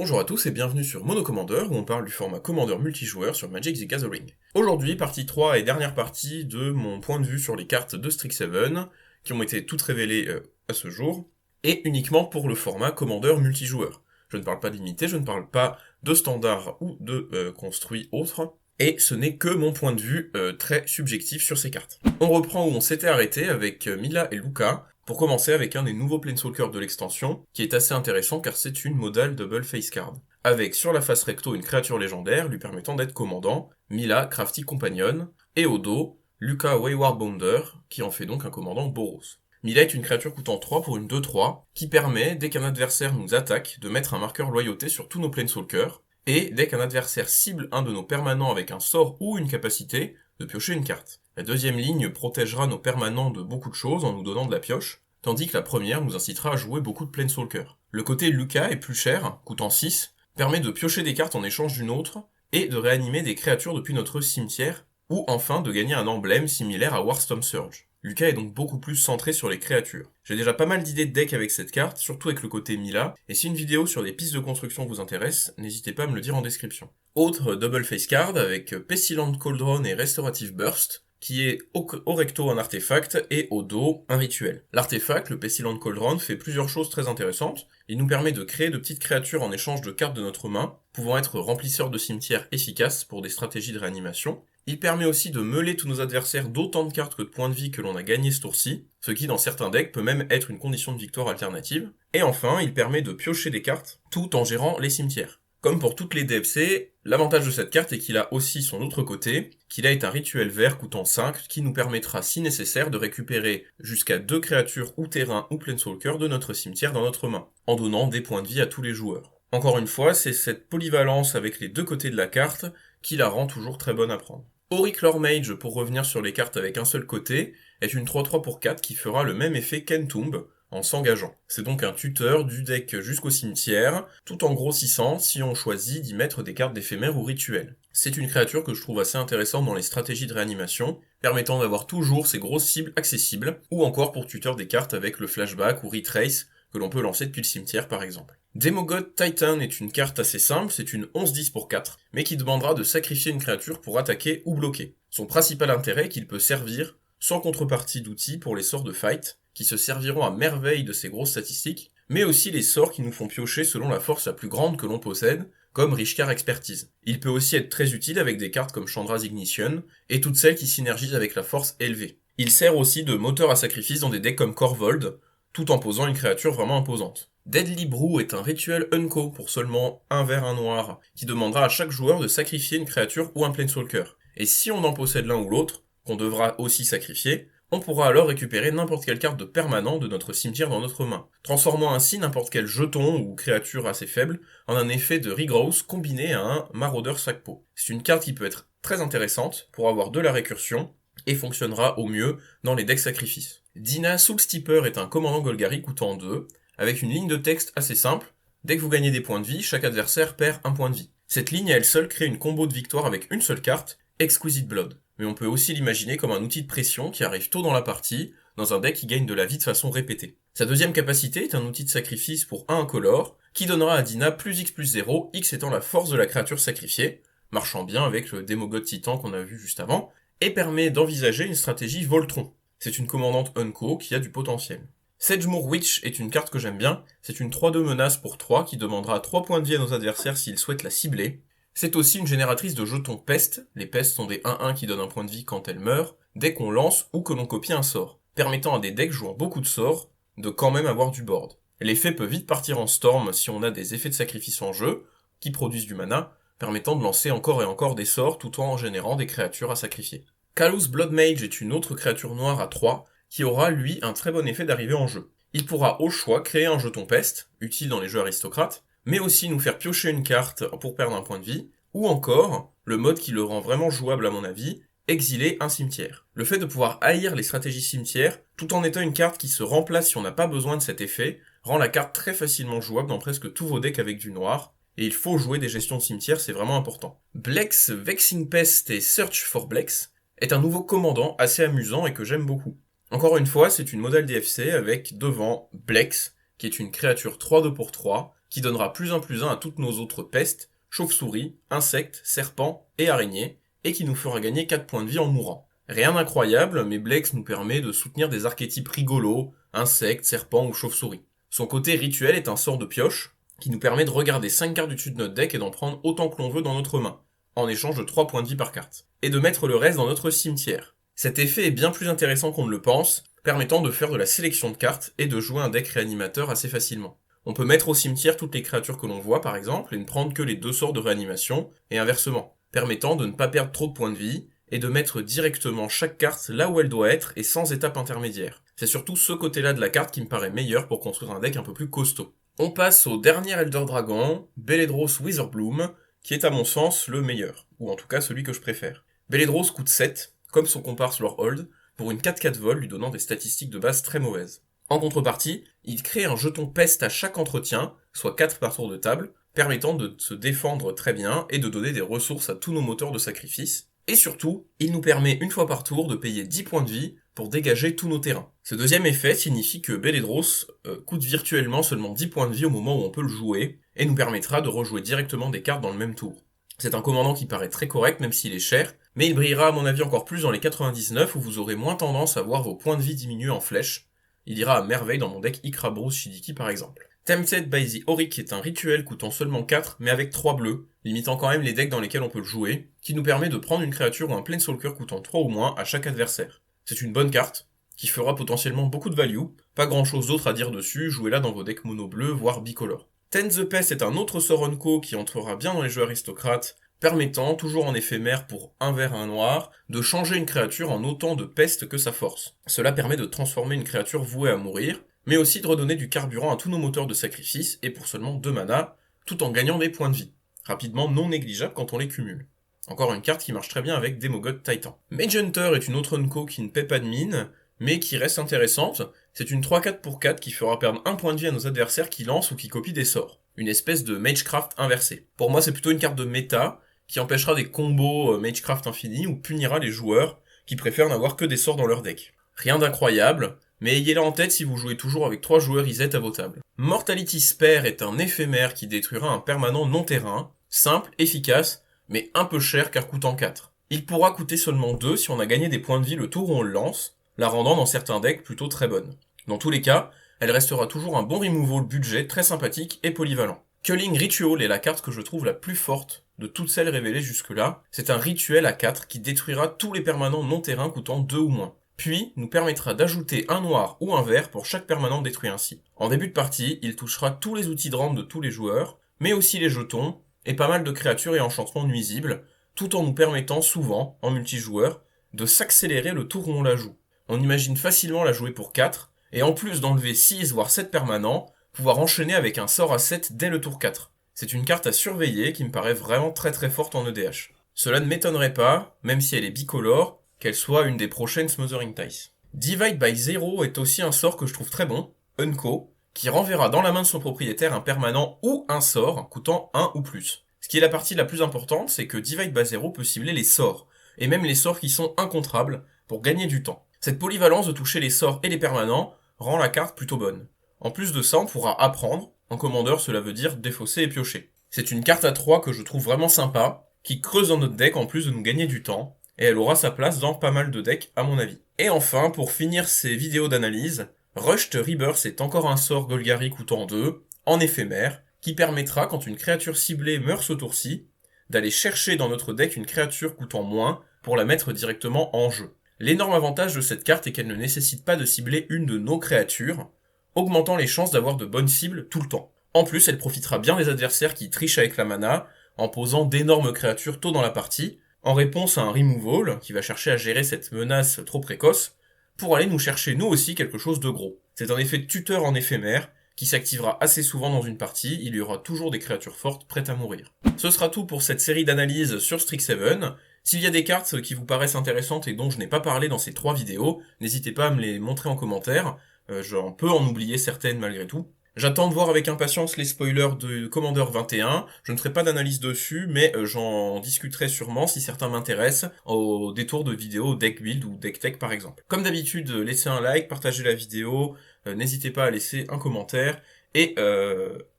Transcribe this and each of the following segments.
Bonjour à tous et bienvenue sur Monocommander où on parle du format Commander multijoueur sur Magic the Gathering. Aujourd'hui, partie 3 et dernière partie de mon point de vue sur les cartes de Strixhaven, qui ont été toutes révélées à ce jour, et uniquement pour le format Commander multijoueur. Je ne parle pas de limité, je ne parle pas de standard ou de construit autre, et ce n'est que mon point de vue très subjectif sur ces cartes. On reprend où on s'était arrêté avec Mila et Luca, pour commencer avec un des nouveaux Planeswalkers de l'extension, qui est assez intéressant car c'est une modale double face card. Avec sur la face recto une créature légendaire lui permettant d'être commandant, Mila Crafty Companion, et au dos, Luca Wayward Bounder, qui en fait donc un commandant Boros. Mila est une créature coûtant 3 pour une 2-3, qui permet, dès qu'un adversaire nous attaque, de mettre un marqueur loyauté sur tous nos Planeswalkers, et dès qu'un adversaire cible un de nos permanents avec un sort ou une capacité, de piocher une carte. La deuxième ligne protégera nos permanents de beaucoup de choses en nous donnant de la pioche, tandis que la première nous incitera à jouer beaucoup de Planeswalker. Le côté Luca est plus cher, coûtant 6, permet de piocher des cartes en échange d'une autre, et de réanimer des créatures depuis notre cimetière, ou enfin de gagner un emblème similaire à Warstorm Surge. Luca est donc beaucoup plus centré sur les créatures. J'ai déjà pas mal d'idées de deck avec cette carte, surtout avec le côté Mila, et si une vidéo sur des pistes de construction vous intéresse, n'hésitez pas à me le dire en description. Autre double face card avec Pestilent Cauldron et Restorative Burst, qui est au recto un artefact et au dos un rituel. L'artefact, le Pestilent Cauldron, fait plusieurs choses très intéressantes. Il nous permet de créer de petites créatures en échange de cartes de notre main, pouvant être remplisseurs de cimetière efficaces pour des stratégies de réanimation. Il permet aussi de meuler tous nos adversaires d'autant de cartes que de points de vie que l'on a gagné ce tour-ci, ce qui dans certains decks peut même être une condition de victoire alternative. Et enfin, il permet de piocher des cartes tout en gérant les cimetières. Comme pour toutes les DFC, l'avantage de cette carte est qu'il a aussi son autre côté, qu'il est un rituel vert coûtant 5 qui nous permettra si nécessaire de récupérer jusqu'à 2 créatures ou terrains ou planeswalkers de notre cimetière dans notre main, en donnant des points de vie à tous les joueurs. Encore une fois, c'est cette polyvalence avec les deux côtés de la carte qui la rend toujours très bonne à prendre. Auric Loremage, pour revenir sur les cartes avec un seul côté, est une 3-3 pour 4 qui fera le même effet qu'Entomb, en s'engageant. C'est donc un tuteur du deck jusqu'au cimetière, tout en grossissant si on choisit d'y mettre des cartes d'éphémère ou rituels. C'est une créature que je trouve assez intéressante dans les stratégies de réanimation, permettant d'avoir toujours ces grosses cibles accessibles, ou encore pour tuteur des cartes avec le flashback ou retrace que l'on peut lancer depuis le cimetière par exemple. Demogod Titan est une carte assez simple, c'est une 11-10 pour 4, mais qui demandera de sacrifier une créature pour attaquer ou bloquer. Son principal intérêt est qu'il peut servir, sans contrepartie d'outils pour les sorts de fight, qui se serviront à merveille de ces grosses statistiques, mais aussi les sorts qui nous font piocher selon la force la plus grande que l'on possède, comme Rishkar Expertise. Il peut aussi être très utile avec des cartes comme Chandra's Ignition, et toutes celles qui synergisent avec la force élevée. Il sert aussi de moteur à sacrifice dans des decks comme Korvold, tout en posant une créature vraiment imposante. Deadly Brew est un rituel unco pour seulement 1 vert 1 noir, qui demandera à chaque joueur de sacrifier une créature ou un planeswalker. Et si on en possède l'un ou l'autre, qu'on devra aussi sacrifier, on pourra alors récupérer n'importe quelle carte de permanent de notre cimetière dans notre main, transformant ainsi n'importe quel jeton ou créature assez faible en un effet de regrowth combiné à un maraudeur sac-pot. C'est une carte qui peut être très intéressante pour avoir de la récursion, et fonctionnera au mieux dans les decks sacrifices. Dina Soulsteeper est un commandant Golgari coûtant 2, avec une ligne de texte assez simple. Dès que vous gagnez des points de vie, chaque adversaire perd un point de vie. Cette ligne à elle seule crée une combo de victoire avec une seule carte, Exquisite Blood. Mais on peut aussi l'imaginer comme un outil de pression qui arrive tôt dans la partie, dans un deck qui gagne de la vie de façon répétée. Sa deuxième capacité est un outil de sacrifice pour 1 incolore, qui donnera à Dina plus X plus 0, X étant la force de la créature sacrifiée, marchant bien avec le Demogod Titan qu'on a vu juste avant, et permet d'envisager une stratégie Voltron. C'est une commandante Unco qui a du potentiel. Sedgemoor Witch est une carte que j'aime bien, c'est une 3-2 menace pour 3 qui demandera 3 points de vie à nos adversaires s'ils souhaitent la cibler. C'est aussi une génératrice de jetons peste, les pestes sont des 1-1 qui donnent un point de vie quand elles meurent, dès qu'on lance ou que l'on copie un sort, permettant à des decks jouant beaucoup de sorts de quand même avoir du board. L'effet peut vite partir en storm si on a des effets de sacrifice en jeu, qui produisent du mana, permettant de lancer encore et encore des sorts tout en générant des créatures à sacrifier. Kalo's Bloodmage est une autre créature noire à 3, qui aura lui un très bon effet d'arrivée en jeu. Il pourra au choix créer un jeton peste, utile dans les jeux aristocrates, mais aussi nous faire piocher une carte pour perdre un point de vie, ou encore, le mode qui le rend vraiment jouable à mon avis, exiler un cimetière. Le fait de pouvoir haïr les stratégies cimetières, tout en étant une carte qui se remplace si on n'a pas besoin de cet effet, rend la carte très facilement jouable dans presque tous vos decks avec du noir, et il faut jouer des gestions de cimetière, c'est vraiment important. Blex Vexing Pest et Search for Blex est un nouveau commandant assez amusant et que j'aime beaucoup. Encore une fois, c'est une modale DFC avec devant Blex, qui est une créature 3-2 pour 3, qui donnera +1/+1 à toutes nos autres pestes, chauves-souris, insectes, serpents et araignées, et qui nous fera gagner 4 points de vie en mourant. Rien d'incroyable, mais Blex nous permet de soutenir des archétypes rigolos, insectes, serpents ou chauves-souris. Son côté rituel est un sort de pioche, qui nous permet de regarder 5 cartes du dessus de notre deck et d'en prendre autant que l'on veut dans notre main, en échange de 3 points de vie par carte, et de mettre le reste dans notre cimetière. Cet effet est bien plus intéressant qu'on ne le pense, permettant de faire de la sélection de cartes et de jouer un deck réanimateur assez facilement. On peut mettre au cimetière toutes les créatures que l'on voit par exemple, et ne prendre que les 2 sorts de réanimation, et inversement, permettant de ne pas perdre trop de points de vie, et de mettre directement chaque carte là où elle doit être et sans étape intermédiaire. C'est surtout ce côté-là de la carte qui me paraît meilleur pour construire un deck un peu plus costaud. On passe au dernier Elder Dragon, Beledros Witherbloom, qui est à mon sens le meilleur, ou en tout cas celui que je préfère. Beledros coûte 7, comme son comparse Lorehold, pour une 4/4 vol lui donnant des statistiques de base très mauvaises. En contrepartie, il crée un jeton peste à chaque entretien, soit 4 par tour de table, permettant de se défendre très bien et de donner des ressources à tous nos moteurs de sacrifice. Et surtout, il nous permet une fois par tour de payer 10 points de vie pour dégager tous nos terrains. Ce deuxième effet signifie que Beledros coûte virtuellement seulement 10 points de vie au moment où on peut le jouer, et nous permettra de rejouer directement des cartes dans le même tour. C'est un commandant qui paraît très correct même s'il est cher, mais il brillera à mon avis encore plus dans les 99 où vous aurez moins tendance à voir vos points de vie diminuer en flèche. Il ira à merveille dans mon deck Ikra Bruce Shidiki par exemple. Tempted by the Auric est un rituel coûtant seulement 4 mais avec 3 bleus, limitant quand même les decks dans lesquels on peut le jouer, qui nous permet de prendre une créature ou un Planeswalker coûtant 3 ou moins à chaque adversaire. C'est une bonne carte, qui fera potentiellement beaucoup de value, pas grand chose d'autre à dire dessus, jouez-la dans vos decks mono bleu voire bicolore. Ten the Pest est un autre sort unco qui entrera bien dans les jeux aristocrates, permettant, toujours en éphémère pour un vert et un noir, de changer une créature en autant de peste que sa force. Cela permet de transformer une créature vouée à mourir, mais aussi de redonner du carburant à tous nos moteurs de sacrifice, et pour seulement 2 mana, tout en gagnant des points de vie, rapidement non négligeables quand on les cumule. Encore une carte qui marche très bien avec Demogod Titan. Mage Hunter est une autre unco qui ne paie pas de mine, mais qui reste intéressante. C'est une 3/4 pour 4 qui fera perdre 1 point de vie à nos adversaires qui lancent ou qui copient des sorts. Une espèce de Magecraft inversé. Pour moi c'est plutôt une carte de méta, qui empêchera des combos Magecraft infini ou punira les joueurs qui préfèrent n'avoir que des sorts dans leur deck. Rien d'incroyable, mais ayez-la en tête si vous jouez toujours avec 3 joueurs Iset à vos tables. Mortality Spare est un éphémère qui détruira un permanent non-terrain, simple, efficace, mais un peu cher car coûtant 4. Il pourra coûter seulement 2 si on a gagné des points de vie le tour où on le lance, la rendant dans certains decks plutôt très bonne. Dans tous les cas, elle restera toujours un bon removal budget très sympathique et polyvalent. Culling Ritual est la carte que je trouve la plus forte de toutes celles révélées jusque-là. C'est un rituel à 4 qui détruira tous les permanents non-terrain coûtant 2 ou moins. Puis, nous permettra d'ajouter un noir ou un vert pour chaque permanent détruit ainsi. En début de partie, il touchera tous les outils de rampe de tous les joueurs, mais aussi les jetons, et pas mal de créatures et enchantements nuisibles, tout en nous permettant souvent, en multijoueur, de s'accélérer le tour où on la joue. On imagine facilement la jouer pour 4, et en plus d'enlever 6 voire 7 permanents, pouvoir enchaîner avec un sort à 7 dès le tour 4. C'est une carte à surveiller qui me paraît vraiment très très forte en EDH. Cela ne m'étonnerait pas, même si elle est bicolore, qu'elle soit une des prochaines Smothering Ties. Divide by Zero est aussi un sort que je trouve très bon, unco, qui renverra dans la main de son propriétaire un permanent ou un sort coûtant 1 ou plus. Ce qui est la partie la plus importante, c'est que Divide by Zero peut cibler les sorts, et même les sorts qui sont incontrables, pour gagner du temps. Cette polyvalence de toucher les sorts et les permanents rend la carte plutôt bonne. En plus de ça, on pourra apprendre, en commandeur cela veut dire défausser et piocher. C'est une carte à 3 que je trouve vraiment sympa, qui creuse dans notre deck en plus de nous gagner du temps, et elle aura sa place dans pas mal de decks à mon avis. Et enfin, pour finir ces vidéos d'analyse, Rushed Rebirth est encore un sort Golgari coûtant 2, en éphémère, qui permettra, quand une créature ciblée meurt ce tour-ci, d'aller chercher dans notre deck une créature coûtant moins pour la mettre directement en jeu. L'énorme avantage de cette carte est qu'elle ne nécessite pas de cibler une de nos créatures, augmentant les chances d'avoir de bonnes cibles tout le temps. En plus, elle profitera bien des adversaires qui trichent avec la mana, en posant d'énormes créatures tôt dans la partie, en réponse à un removal, qui va chercher à gérer cette menace trop précoce, pour aller nous chercher nous aussi quelque chose de gros. C'est un effet de tuteur en éphémère, qui s'activera assez souvent dans une partie, il y aura toujours des créatures fortes prêtes à mourir. Ce sera tout pour cette série d'analyses sur Strixhaven. S'il y a des cartes qui vous paraissent intéressantes et dont je n'ai pas parlé dans ces 3 vidéos, n'hésitez pas à me les montrer en commentaire, j'en peux en oublier certaines malgré tout. J'attends de voir avec impatience les spoilers de Commander 21, je ne ferai pas d'analyse dessus, mais j'en discuterai sûrement si certains m'intéressent, au détour de vidéos deck build ou deck tech par exemple. Comme d'habitude, laissez un like, partagez la vidéo, n'hésitez pas à laisser un commentaire, Et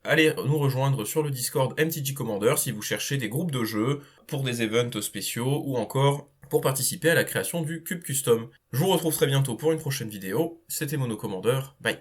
allez nous rejoindre sur le Discord MTG Commander si vous cherchez des groupes de jeux pour des events spéciaux ou encore pour participer à la création du Cube Custom. Je vous retrouve très bientôt pour une prochaine vidéo. C'était Mono Commander, bye.